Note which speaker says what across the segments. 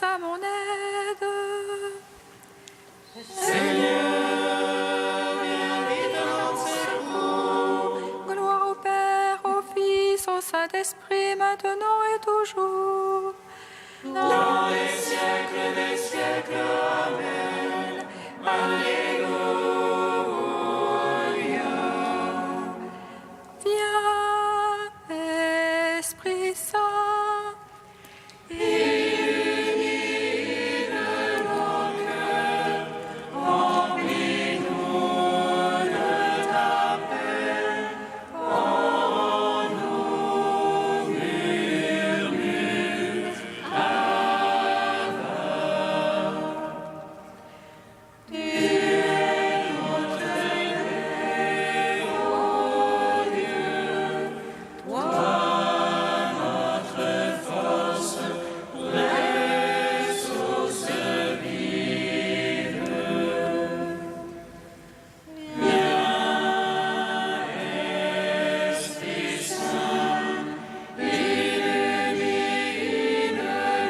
Speaker 1: à mon aide.
Speaker 2: Seigneur, viens vite à mon secours.
Speaker 1: Gloire au Père, au Fils, au Saint-Esprit, maintenant et toujours.
Speaker 2: Dans les siècles des siècles, Amen. Alléluia.
Speaker 1: Viens, Esprit Saint,
Speaker 2: Illumine nos cœurs, remplis-nous de ta paix. En nous murmure Tu es notre Dieu, ô Dieu, toi notre force, vraie source vive. Viens, Esprit Saint, illumine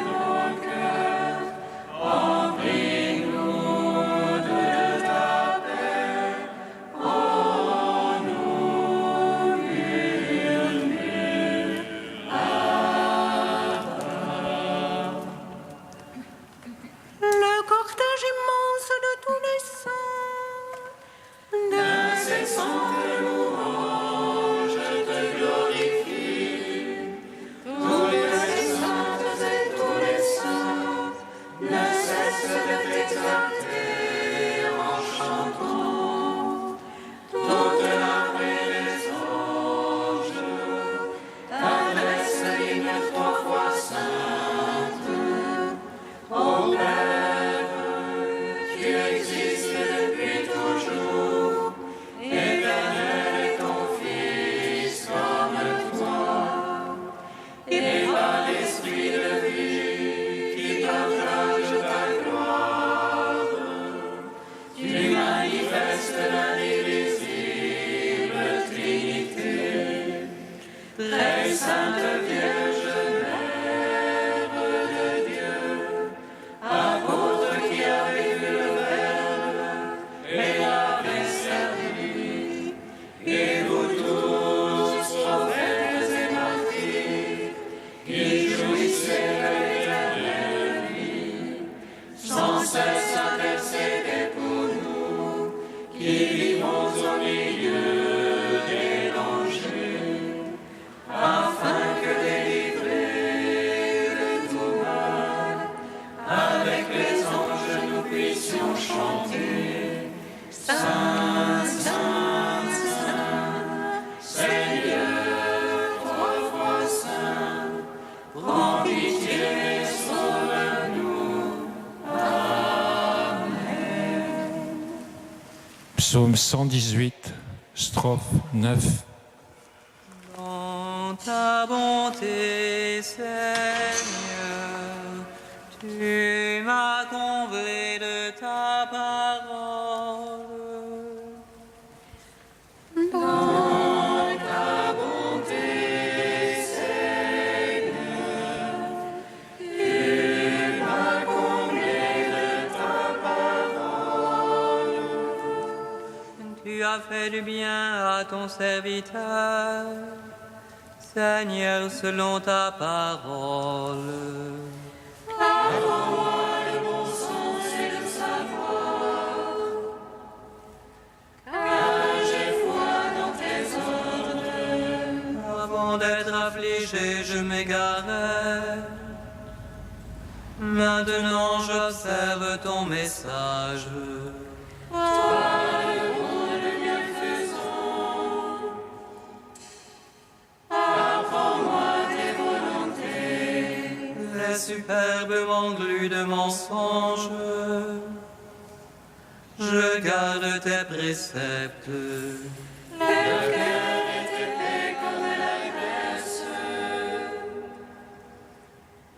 Speaker 2: nos cœurs, remplis-nous de ta paix. En nous murmure
Speaker 3: Le cortège immense de tous les saints,
Speaker 2: d'incessantes louanges te glorifient. Tous les saintes et tous les saints ne cessent de t'exalter en chantant. Toute l'armée des anges t'adresse l'hymne trois fois sainte. Ô Père, tu existes depuis toujours, éternel est ton Fils comme toi, et par l'Esprit de vie qui partage ta gloire, tu manifestes l'indivisible Trinité, très sainte Vierge Mère de Dieu, apôtre qui a vécu le Verbe et l'avait servi, et vous tous, prophètes et martyrs, qui jouissez de l'éternelle vie, sans cesse intercédez pour nous, qui vivons au milieu des dangers, afin que délivrés de tout mal, avec les anges nous puissions chanter. Saint, Saint, Saint, Seigneur, trois fois saint, prends pitié et sauve-nous.
Speaker 4: Psaume 118, strophe 9.
Speaker 5: Dans ta bonté, Seigneur, tu m'as comblé de ta parole.
Speaker 2: Dans ta bonté, Seigneur, tu m'as comblé de ta parole.
Speaker 5: Tu as fait du bien à ton serviteur, Seigneur, selon ta parole.
Speaker 2: Apprends-moi le bon sens et le savoir, car j'ai foi dans tes ordres.
Speaker 5: Avant d'être affligé, je m'égarais. Maintenant, j'observe ton message.
Speaker 2: Apprends-moi tes volontés,
Speaker 5: Les superbes englues de mensonges, je garde tes préceptes.
Speaker 2: leur cœur est épais comme la graisse,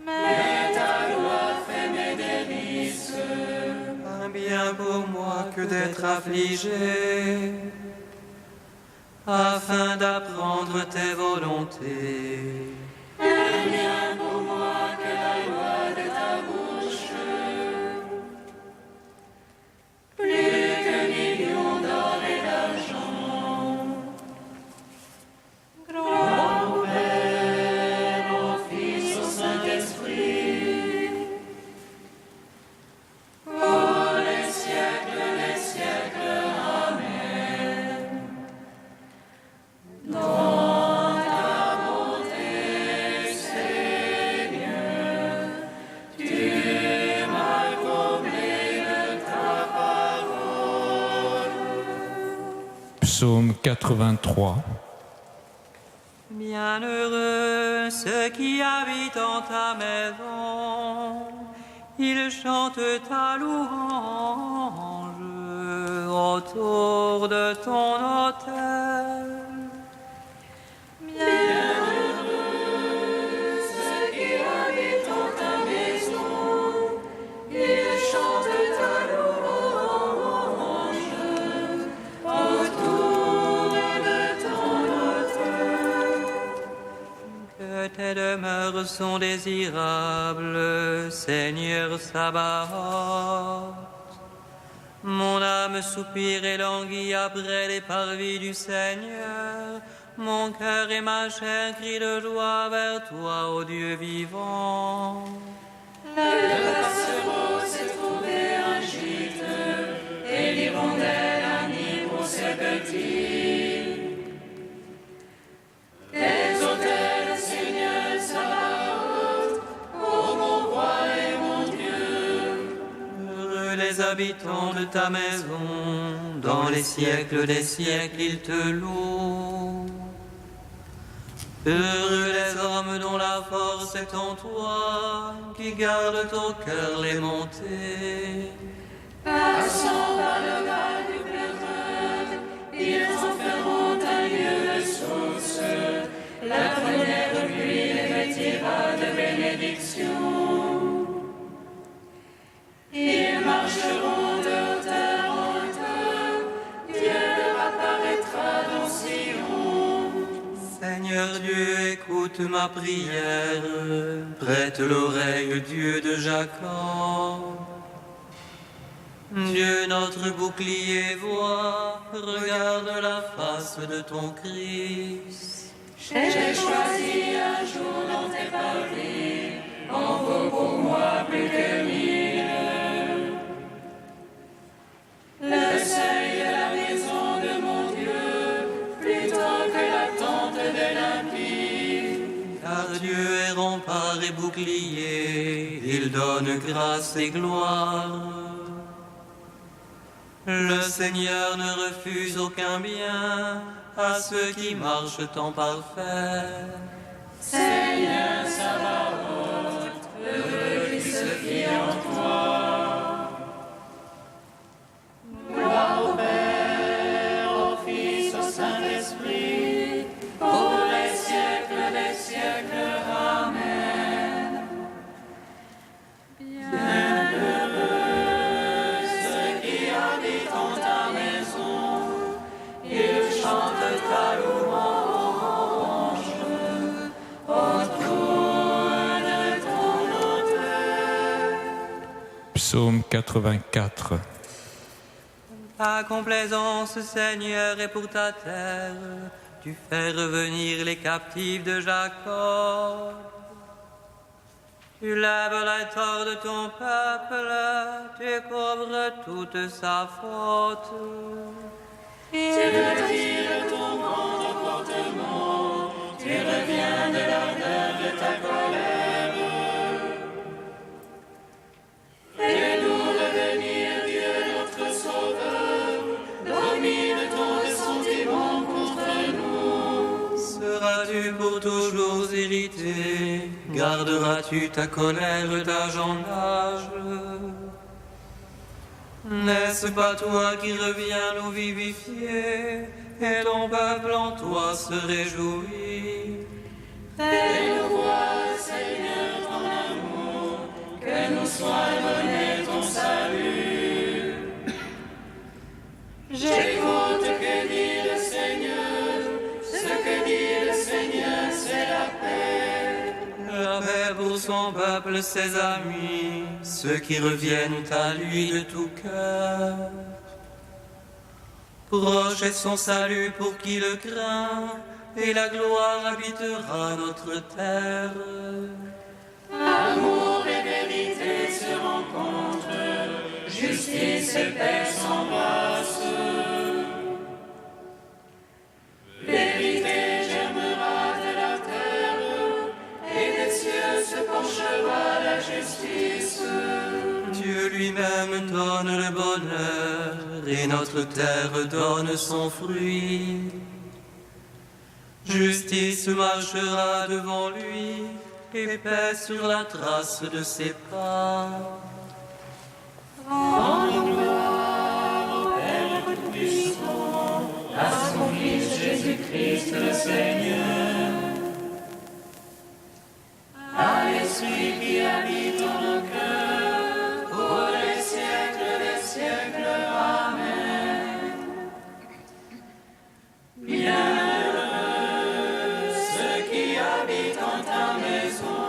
Speaker 2: mais ta loi fait mes délices.
Speaker 5: Un bien pour moi que d'être affligé, afin d'apprendre tes volontés.
Speaker 2: Un bien pour moi que la loi de ta bouche
Speaker 4: Psaume 83.
Speaker 5: Bienheureux ceux qui habitent en ta maison, ils chantent ta louange autour de ton autel. Tes demeures sont désirables, Seigneur Sabaoth. Mon âme soupire et languit après les parvis du Seigneur. Mon cœur et ma chair crient de joie vers toi, ô Dieu vivant.
Speaker 2: Le passereau s'est trouvé un gîte, et l'hirondelle un nid pour ses petits. Tes autels, Seigneur Sabaoth, ô mon roi et mon Dieu.
Speaker 5: Heureux les habitants de ta maison, dans les siècles des siècles ils te louent. Heureux les hommes dont la force est en toi, qui gardent au cœur les montées.
Speaker 2: Passant par le val du Périn, ils en feront un lieu de source. La première pluie les vêtira de bénédiction. Ils marcheront de hauteur en hauteur, Dieu leur apparaîtra dans Sion.
Speaker 5: Seigneur Dieu, écoute ma prière, prête l'oreille, Dieu de Jacob. Dieu notre bouclier, vois, regarde la face de ton Christ.
Speaker 2: J'ai choisi un jour dans tes parvis, en vaut pour moi plus que 1000. Le seuil de la maison de mon Dieu, plutôt que la tente de l'impie.
Speaker 5: Car Dieu est rempart et bouclier, il donne grâce et gloire. Le Seigneur ne refuse aucun bien à ceux qui marchent en parfait.
Speaker 2: Seigneur Sabaoth, heureux qui se fie en toi. Gloire au Père, au Fils, au Saint-Esprit, pour les siècles des siècles. Amen. Bienheureux ceux qui habitent en ta maison, ils chantent ta louange autour de ton autel.
Speaker 4: Psaume 84.
Speaker 5: Ta complaisance, Seigneur, est pour ta terre. Tu fais revenir les captifs de Jacob. Tu lèves les torts de ton peuple, tu couvres toute sa faute.
Speaker 2: Tu retires ton grand emportement, tu reviens de l'ardeur de ta colère. Fais-nous revenir, Dieu notre Sauveur, domine ton ressentiment contre nous.
Speaker 5: Seras-tu pour toujours irrité? Garderas-tu ta colère d'âge en âge? N'est-ce pas toi qui reviens nous vivifier, et ton peuple en toi se réjouit?
Speaker 2: Fais-nous voir, Seigneur, ton amour, que nous soit donné ton salut. J'écoute que dit le Seigneur, ce que dit le Seigneur, c'est la paix.
Speaker 5: La paix pour son peuple, ses amis, ceux qui reviennent à lui de tout cœur. Proche est son salut pour qui le craint, et la gloire habitera notre terre.
Speaker 2: Amour et vérité se rencontrent, justice et paix s'embrassent. Vérité germera de la terre, et des cieux se penchera la justice.
Speaker 5: Dieu lui-même donne le bonheur, et notre votre terre donne son fruit. Justice marchera devant lui et paix sur la trace de ses pas.
Speaker 2: Rendons gloire au Père Tout-Puissant, à son Fils Jésus-Christ le Seigneur, à l'Esprit qui habite en nos cœurs, pour les siècles des siècles. Amen. Bienheureux ceux qui habitent en ta maison,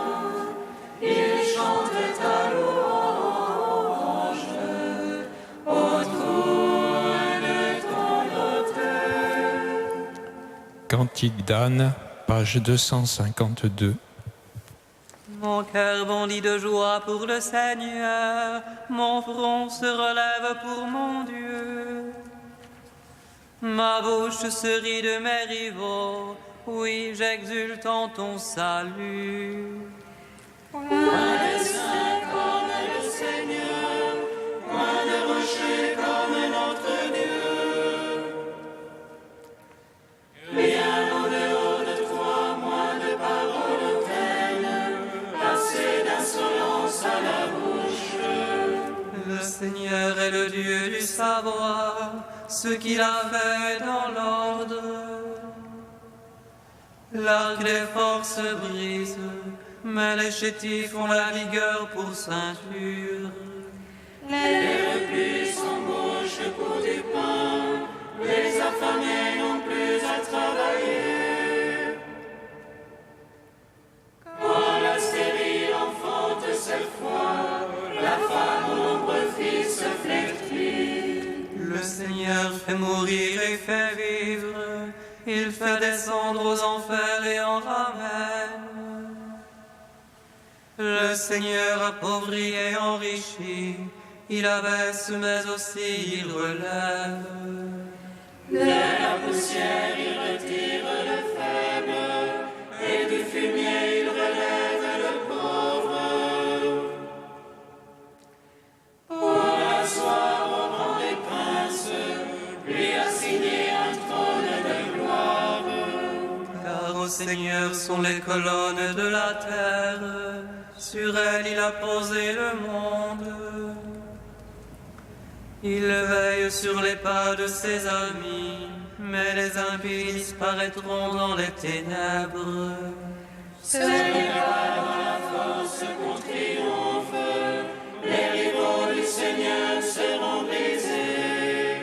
Speaker 2: ils chantent ta louange autour de ton autel.
Speaker 4: Cantique d'Anne, page 252.
Speaker 5: Mon cœur bondit de joie pour le Seigneur, mon front se relève pour mon Dieu. Ma bouche se rit de mes rivaux, oui, j'exulte en ton salut.
Speaker 2: Point de saint comme le Seigneur, point de rocher comme notre Dieu. Rien au dehors de toi, moins de paroles vaines, assez d'insolence à la bouche.
Speaker 5: Le Seigneur est le Dieu du savoir, ce qu'il a fait dans l'ordre. L'arc des forces brise, mais les chétifs ont la vigueur pour ceinture.
Speaker 2: Les replis s'embauchent pour du pain, les affamés n'ont plus à travailler. Quand la stérile enfante ses fois, la femme aux nombreux fils flétrit.
Speaker 5: Le Seigneur fait mourir et fait vivre, il fait descendre aux enfers et en ramène. Le Seigneur appauvrit et enrichit, il abaisse mais aussi il relève.
Speaker 2: De la poussière il retire le faible, et du fumier il relève le pauvre. Pour l'asseoir au rang des princes, lui assigner un trône de gloire.
Speaker 5: Car au Seigneur sont les colonnes de la terre, sur elles il a posé le monde. Il veille sur les pas de ses amis, mais les impies disparaîtront dans les ténèbres.
Speaker 2: Seul par la force qu'on triomphe, les rivaux du Seigneur seront brisés.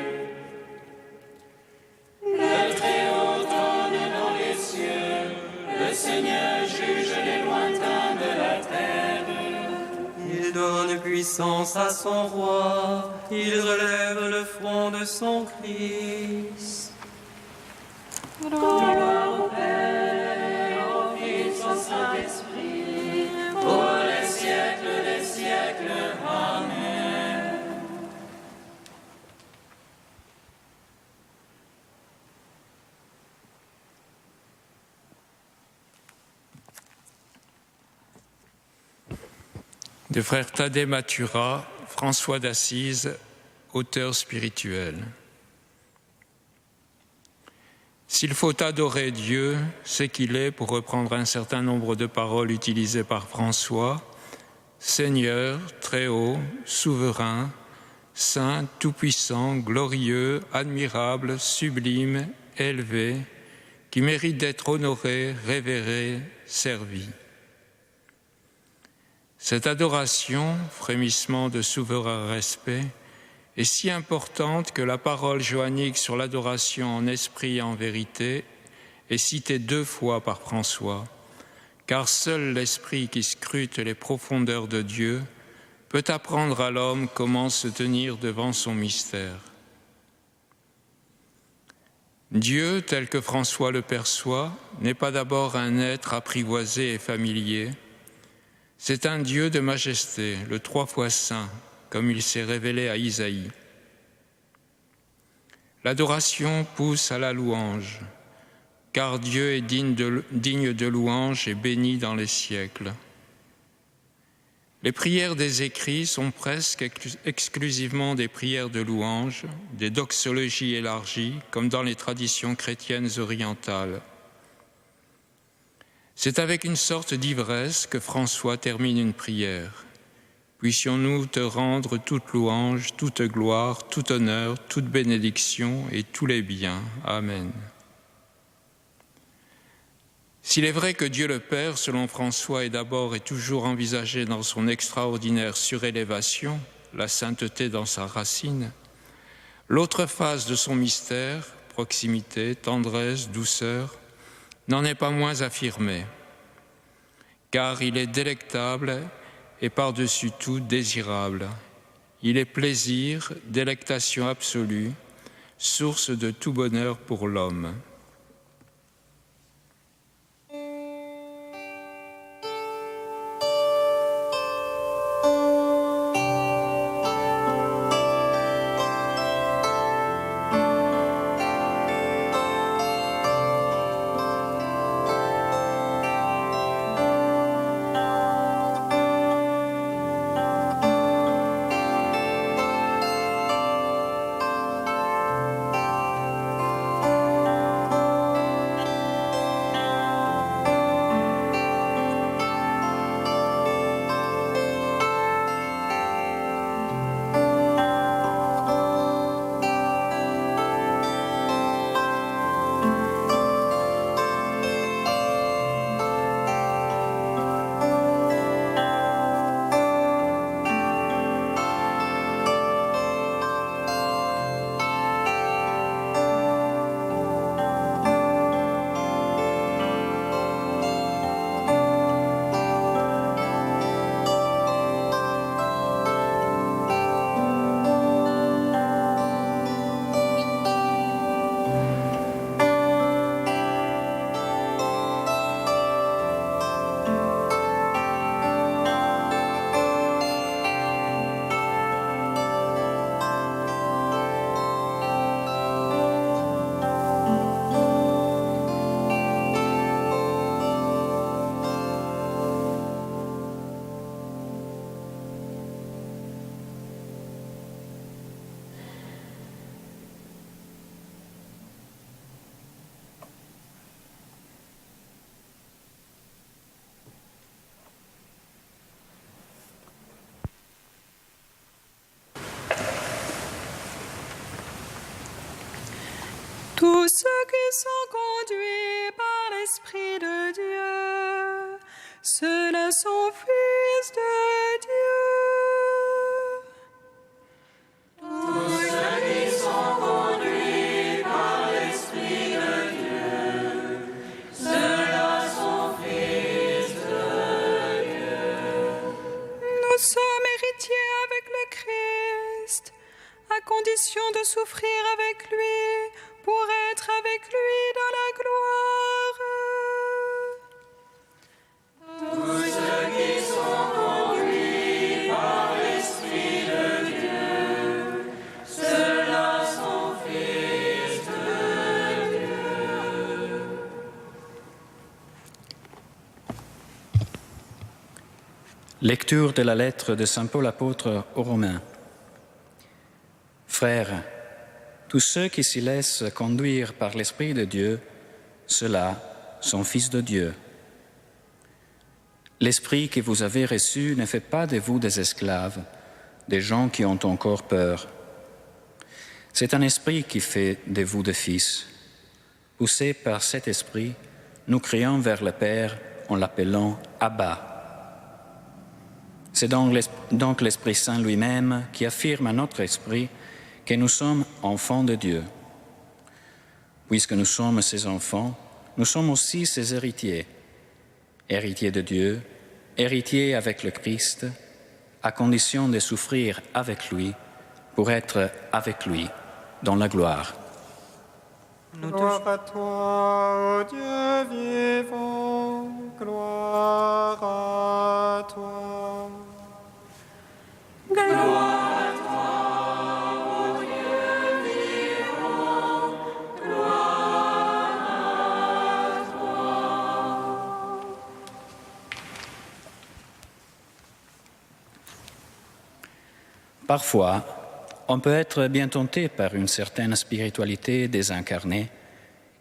Speaker 2: Le Très-Haut trône dans les cieux, le Seigneur juge les lointains de la terre.
Speaker 5: Il donne puissance à son roi, il relève le front de son Christ.
Speaker 2: Gloire au Père, au Fils, au Saint-Esprit, pour les siècles des siècles. Amen.
Speaker 4: De frère Thaddée Mathura, François d'Assise, auteur spirituel. S'il faut adorer Dieu, c'est qu'il est, pour reprendre un certain nombre de paroles utilisées par François, Seigneur, très haut, souverain, saint, tout-puissant, glorieux, admirable, sublime, élevé, qui mérite d'être honoré, révéré, servi. Cette adoration, frémissement de souverain respect, est si importante que la parole johannique sur l'adoration en esprit et en vérité est citée 2 fois par François, car seul l'esprit qui scrute les profondeurs de Dieu peut apprendre à l'homme comment se tenir devant son mystère. Dieu, tel que François le perçoit, n'est pas d'abord un être apprivoisé et familier. C'est un Dieu de majesté, le 3 fois saint, comme il s'est révélé à Isaïe. L'adoration pousse à la louange, car Dieu est digne de louange et béni dans les siècles. Les prières des écrits sont presque exclusivement des prières de louange, des doxologies élargies, comme dans les traditions chrétiennes orientales. C'est avec une sorte d'ivresse que François termine une prière. Puissions-nous te rendre toute louange, toute gloire, tout honneur, toute bénédiction et tous les biens. Amen. S'il est vrai que Dieu le Père, selon François, est d'abord et toujours envisagé dans son extraordinaire surélévation, la sainteté dans sa racine, l'autre phase de son mystère, proximité, tendresse, douceur, n'en est pas moins affirmée, car il est délectable et par-dessus tout désirable. Il est plaisir, délectation absolue, source de tout bonheur pour l'homme.
Speaker 1: Tous ceux qui sont conduits par l'Esprit de Dieu, ceux-là sont fils de Dieu.
Speaker 2: Tous ceux qui sont conduits par l'Esprit de Dieu, ceux-là sont fils de Dieu.
Speaker 1: Nous sommes héritiers avec le Christ, à condition de souffrir avec lui, pour être avec lui dans la gloire.
Speaker 2: Tous ceux qui sont conduits par l'Esprit de Dieu, ceux-là sont fils de Dieu.
Speaker 6: Lecture de la lettre de Saint Paul apôtre aux Romains. Frères, tous ceux qui s'y laissent conduire par l'Esprit de Dieu, ceux-là sont fils de Dieu. L'Esprit que vous avez reçu ne fait pas de vous des esclaves, des gens qui ont encore peur. C'est un esprit qui fait de vous des fils. Poussés par cet esprit, nous crions vers le Père en l'appelant Abba. C'est donc l'Esprit Saint lui-même qui affirme à notre esprit que nous sommes enfants de Dieu. Puisque nous sommes ses enfants, nous sommes aussi ses héritiers, héritiers de Dieu, héritiers avec le Christ, à condition de souffrir avec lui pour être avec lui dans la gloire.
Speaker 7: Gloire à toi, ô Dieu vivant, gloire à toi.
Speaker 2: Gloire.
Speaker 6: Parfois, on peut être bien tenté par une certaine spiritualité désincarnée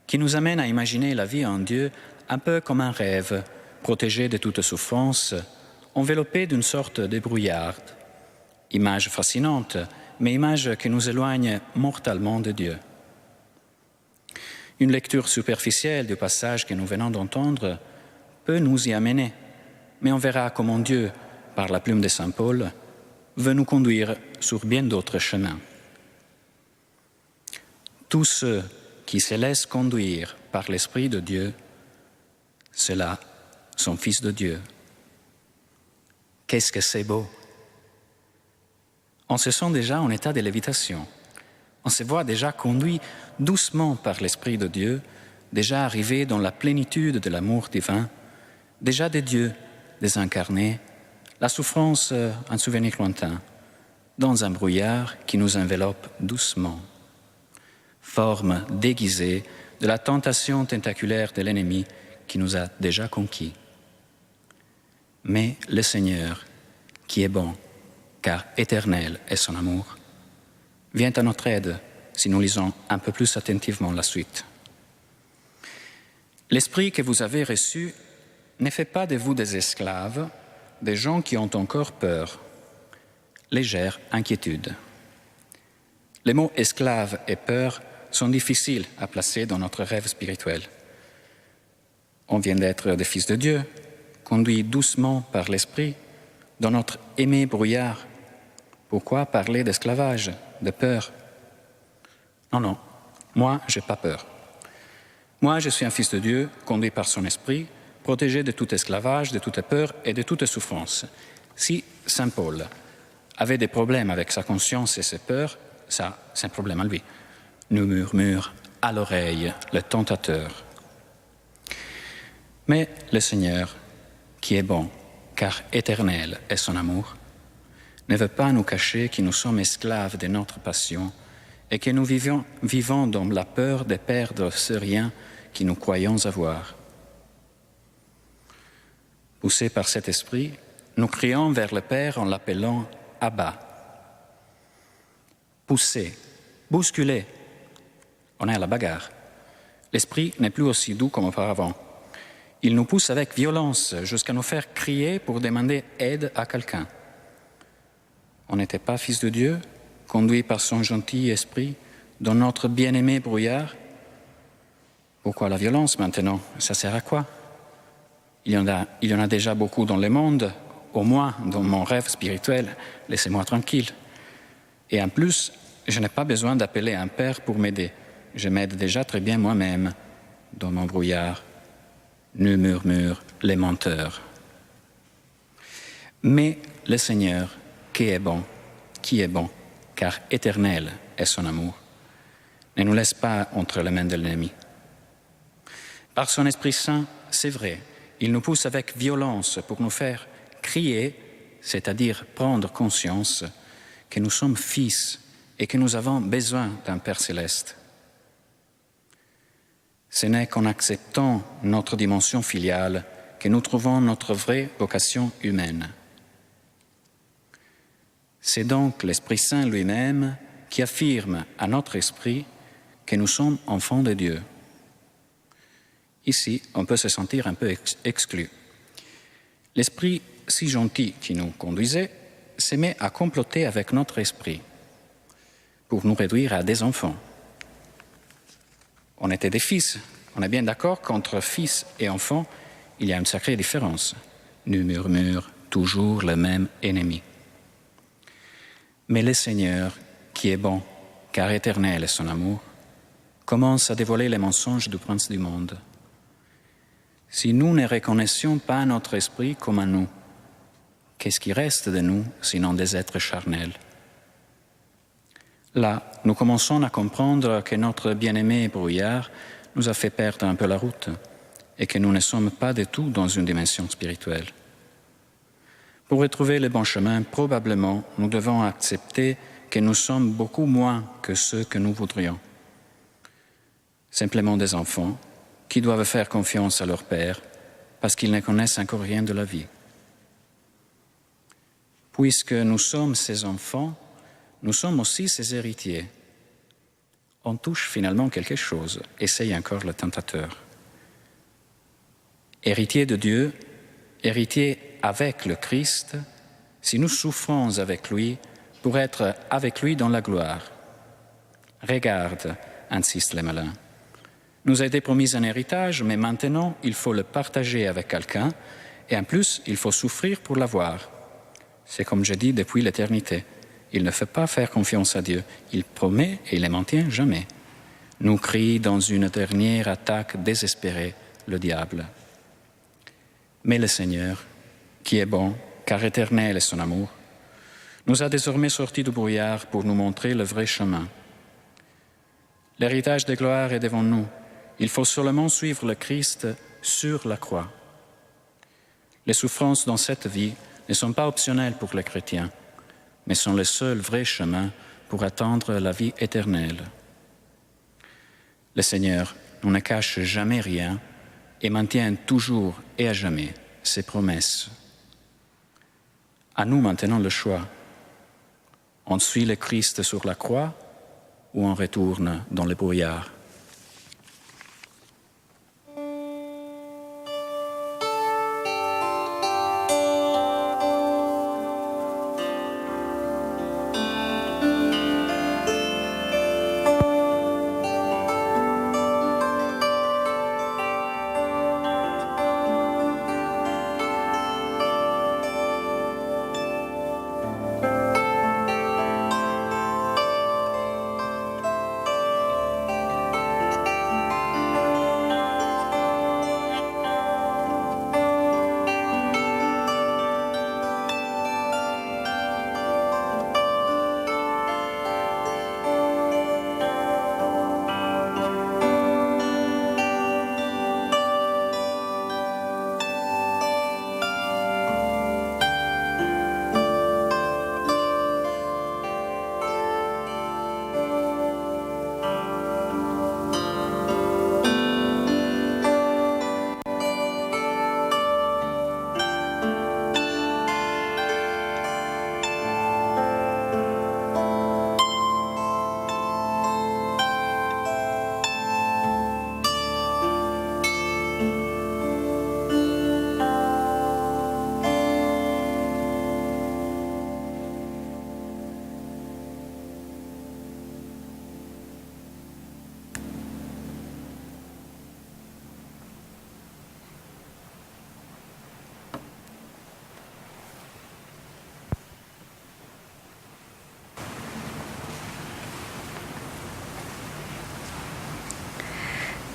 Speaker 6: qui nous amène à imaginer la vie en Dieu un peu comme un rêve, protégé de toute souffrance, enveloppé d'une sorte de brouillard. Image fascinante, mais image qui nous éloigne mortellement de Dieu. Une lecture superficielle du passage que nous venons d'entendre peut nous y amener, mais on verra comment Dieu, par la plume de Saint Paul, veut nous conduire sur bien d'autres chemins. Tous ceux qui se laissent conduire par l'Esprit de Dieu, ceux-là sont fils de Dieu. Qu'est-ce que c'est beau! On se sent déjà en état de lévitation. On se voit déjà conduit doucement par l'Esprit de Dieu, déjà arrivé dans la plénitude de l'amour divin, déjà des dieux désincarnés, la souffrance un souvenir lointain, dans un brouillard qui nous enveloppe doucement. Forme déguisée de la tentation tentaculaire de l'ennemi qui nous a déjà conquis. Mais le Seigneur, qui est bon, car éternel est son amour, vient à notre aide si nous lisons un peu plus attentivement la suite. L'esprit que vous avez reçu ne fait pas de vous des esclaves, des gens qui ont encore peur, légère inquiétude. Les mots esclave et peur sont difficiles à placer dans notre rêve spirituel. On vient d'être des fils de Dieu, conduits doucement par l'Esprit, dans notre aimé brouillard. Pourquoi parler d'esclavage, de peur? Non, moi, je n'ai pas peur. Moi, je suis un fils de Dieu, conduit par son Esprit, protégé de tout esclavage, de toute peur et de toute souffrance. Si Saint Paul avait des problèmes avec sa conscience et ses peurs, ça, c'est un problème à lui. Nous murmure à l'oreille le tentateur. Mais le Seigneur, qui est bon, car éternel est son amour, ne veut pas nous cacher que nous sommes esclaves de notre passion et que nous vivons dans la peur de perdre ce rien que nous croyons avoir. Poussés par cet esprit, nous crions vers le Père en l'appelant Abba. Poussés, bousculés, on est à la bagarre. L'esprit n'est plus aussi doux comme auparavant. Il nous pousse avec violence jusqu'à nous faire crier pour demander aide à quelqu'un. On n'était pas fils de Dieu, conduit par son gentil esprit dans notre bien-aimé brouillard? Pourquoi la violence maintenant? Ça sert à quoi? Il y en a déjà beaucoup dans le monde, au moins dans mon rêve spirituel. Laissez-moi tranquille. Et en plus, je n'ai pas besoin d'appeler un père pour m'aider. Je m'aide déjà très bien moi-même dans mon brouillard. Nous murmurent les menteurs. Mais le Seigneur, qui est bon, car éternel est son amour, ne nous laisse pas entre les mains de l'ennemi. Par son Esprit Saint, c'est vrai, il nous pousse avec violence pour nous faire crier, c'est-à-dire prendre conscience que nous sommes fils et que nous avons besoin d'un Père céleste. Ce n'est qu'en acceptant notre dimension filiale que nous trouvons notre vraie vocation humaine. C'est donc l'Esprit Saint lui-même qui affirme à notre esprit que nous sommes enfants de Dieu. Ici, on peut se sentir un peu exclu. L'esprit si gentil qui nous conduisait se met à comploter avec notre esprit pour nous réduire à des enfants. On était des fils. On est bien d'accord qu'entre fils et enfants, il y a une sacrée différence. Nous murmure toujours le même ennemi. Mais le Seigneur, qui est bon, car éternel est son amour, commence à dévoiler les mensonges du prince du monde. Si nous ne reconnaissions pas notre esprit comme à nous, qu'est-ce qui reste de nous sinon des êtres charnels? Là, nous commençons à comprendre que notre bien-aimé brouillard nous a fait perdre un peu la route et que nous ne sommes pas du tout dans une dimension spirituelle. Pour retrouver le bon chemin, probablement, nous devons accepter que nous sommes beaucoup moins que ceux que nous voudrions. Simplement des enfants qui doivent faire confiance à leur Père parce qu'ils ne connaissent encore rien de la vie. Puisque nous sommes ces enfants, nous sommes aussi ses héritiers. On touche finalement quelque chose, essaye encore le tentateur. Héritiers de Dieu, héritiers avec le Christ, si nous souffrons avec lui, pour être avec lui dans la gloire. Regarde, insistent les malins. Nous a été promis un héritage, mais maintenant, il faut le partager avec quelqu'un, et en plus, il faut souffrir pour l'avoir. C'est comme je dis depuis l'éternité. Il ne fait pas faire confiance à Dieu. Il promet et il ne maintient jamais. Nous crie dans une dernière attaque désespérée le diable. Mais le Seigneur, qui est bon, car éternel est son amour, nous a désormais sortis du brouillard pour nous montrer le vrai chemin. L'héritage de gloire est devant nous. Il faut seulement suivre le Christ sur la croix. Les souffrances dans cette vie ne sont pas optionnelles pour les chrétiens, mais sont le seul vrai chemin pour atteindre la vie éternelle. Le Seigneur ne cache jamais rien et maintient toujours et à jamais ses promesses. À nous maintenant le choix. On suit le Christ sur la croix ou on retourne dans le brouillard.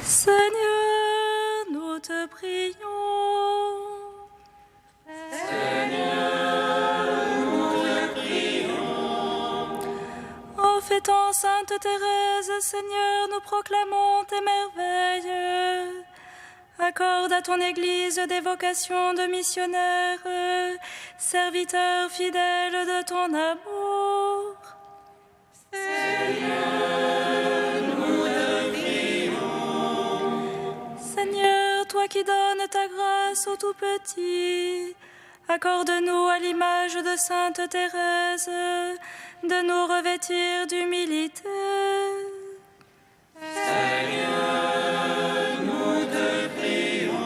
Speaker 1: Seigneur, nous te prions.
Speaker 2: Seigneur, nous te prions.
Speaker 1: En fêtant Sainte Thérèse, Seigneur, nous proclamons tes merveilles. Accorde à ton Église des vocations de missionnaires, serviteurs fidèles de ton amour.
Speaker 2: Seigneur,
Speaker 1: Seigneur, toi qui donnes ta grâce aux tout-petits, accorde-nous à l'image de Sainte Thérèse de nous revêtir d'humilité.
Speaker 2: Seigneur, nous te prions.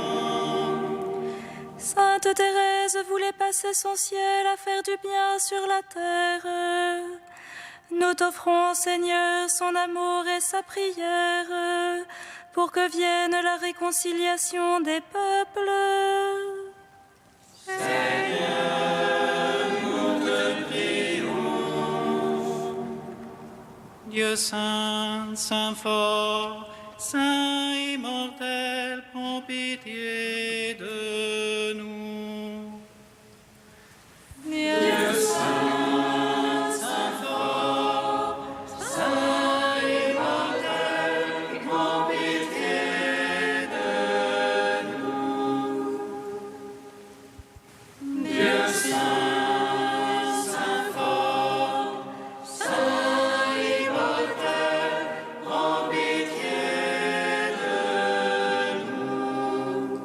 Speaker 1: Sainte Thérèse voulait passer son ciel à faire du bien sur la terre. Nous t'offrons, Seigneur, son amour et sa prière, pour que vienne la réconciliation des peuples.
Speaker 2: Seigneur, nous te prions.
Speaker 8: Dieu saint, saint fort, saint immortel, prends pitié de nous.
Speaker 2: Dieu saint, saint fort, saint immortel, prends pitié de nous. Dieu saint, saint fort, saint immortel, prends pitié de nous.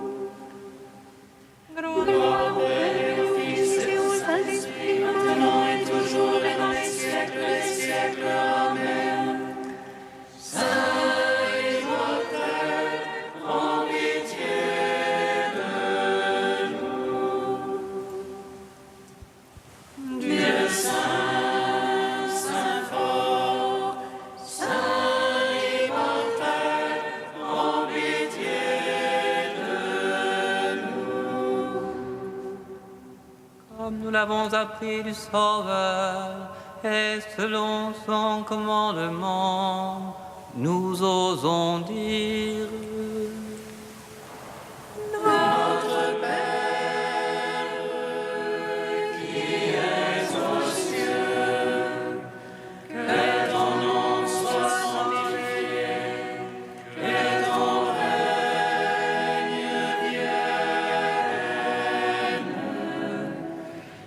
Speaker 5: nous l'avons appris du Sauveur, et selon son commandement, nous osons dire:
Speaker 2: Notre Père, qui es aux cieux, que ton nom soit sanctifié, que ton règne vienne,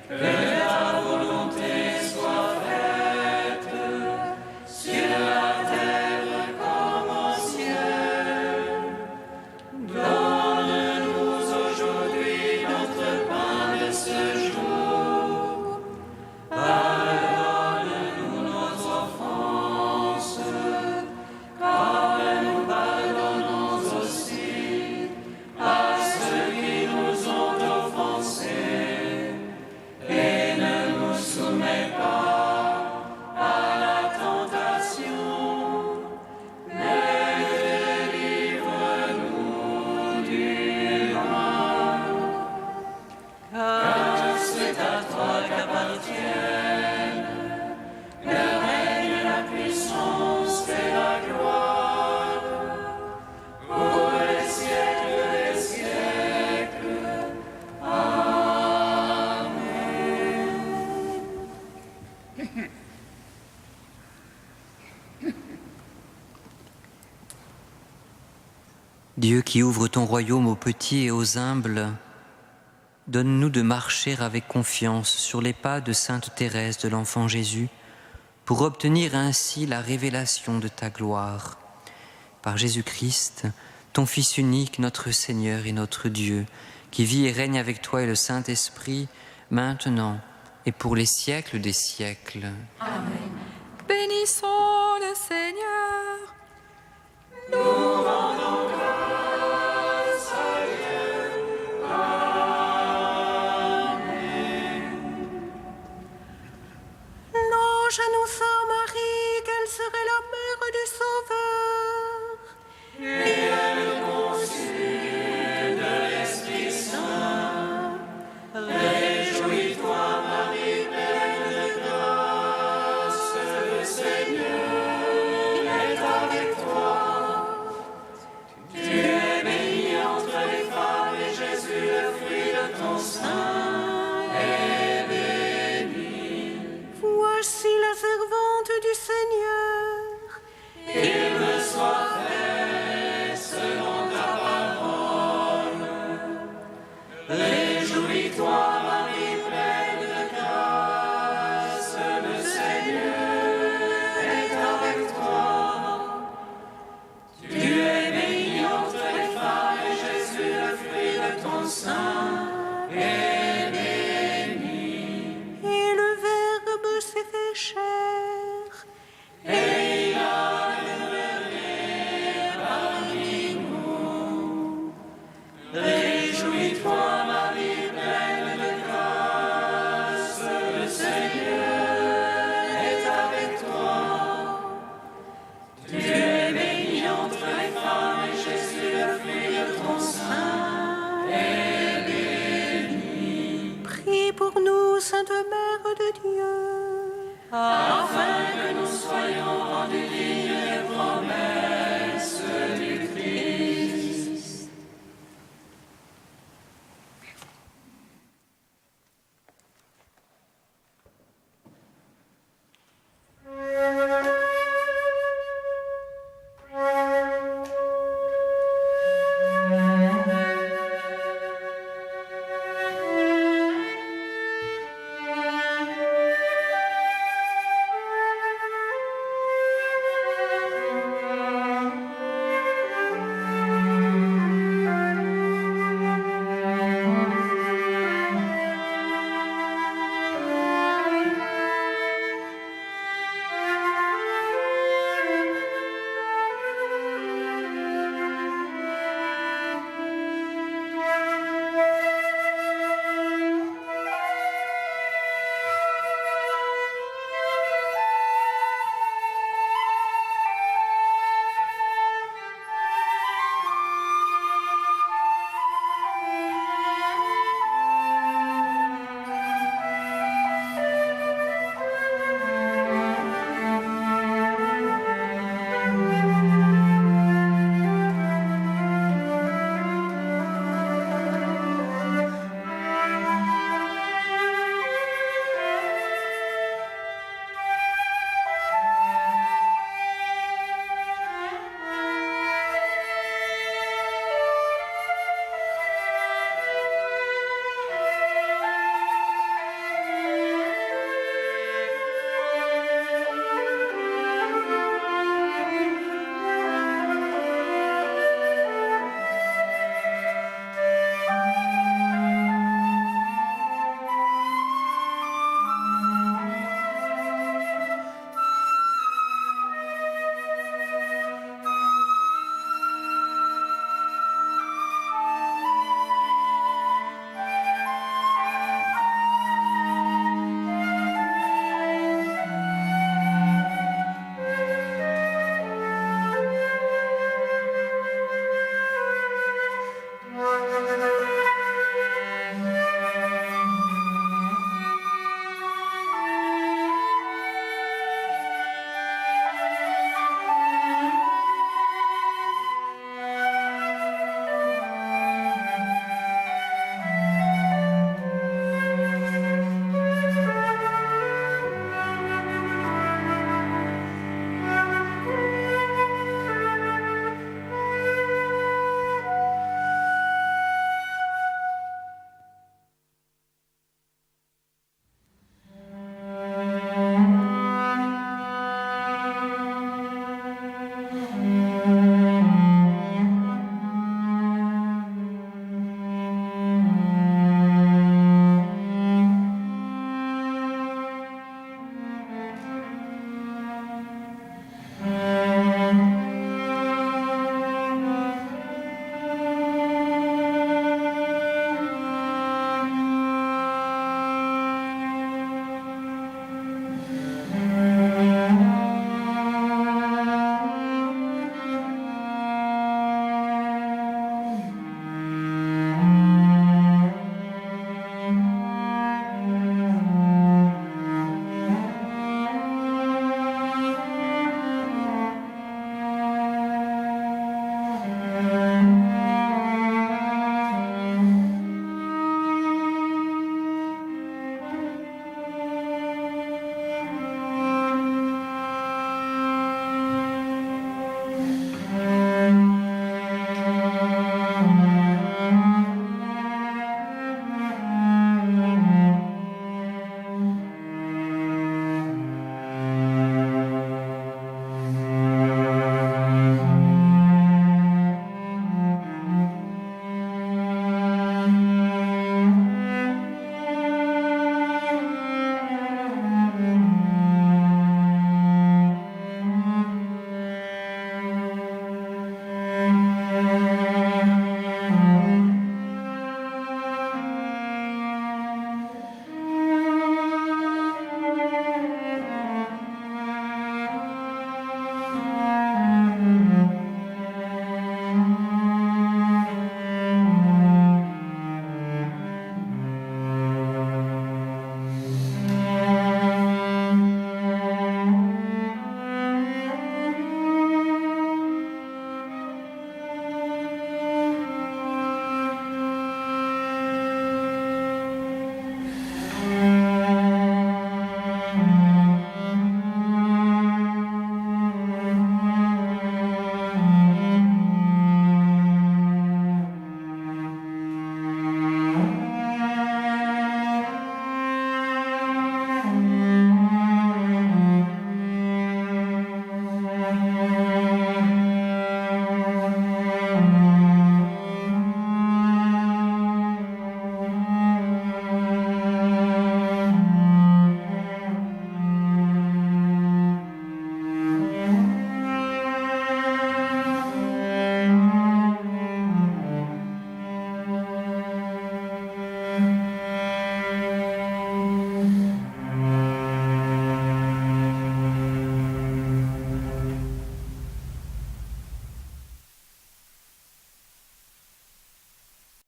Speaker 2: que ta volonté soit faite sur la terre comme au ciel. Donne-nous aujourd'hui notre pain de ce jour. Pardonne-nous nos offenses, comme nous pardonnons aussi à ceux qui nous ont offensés. Et ne nous soumets pas à la tentation, mais délivre-nous du mal. Car c'est à toi qu'appartiennent le règne, la puissance et la gloire pour les siècles des siècles. Amen.
Speaker 5: Dieu qui ouvre ton royaume aux petits et aux humbles, donne-nous de marcher avec confiance sur les pas de Sainte Thérèse de l'Enfant Jésus, pour obtenir ainsi la révélation de ta gloire. Par Jésus-Christ, ton Fils unique, notre Seigneur et notre Dieu, qui vit et règne avec toi et le Saint-Esprit, maintenant et pour les siècles des siècles.
Speaker 1: Bénissons le Seigneur.
Speaker 3: L'ange annonça à Marie qu'elle serait la mère du Sauveur.
Speaker 2: Et elle conçut de l'Esprit Saint. Réjouis-toi, Marie, pleine de grâce, le Seigneur est avec toi. Tu es bénie entre les femmes, et Jésus, le fruit de ton sein, est béni.
Speaker 3: Voici la servante du Seigneur.
Speaker 2: Qu'il me soit fait selon ta parole. Réjouis-toi, Marie, pleine de grâce, le Seigneur est avec toi. Tu es bénie entre les femmes, et Jésus, le fruit de ton sein, est béni.
Speaker 3: Et le Verbe s'est fait chair.
Speaker 2: Et il a demeuré parmi nous.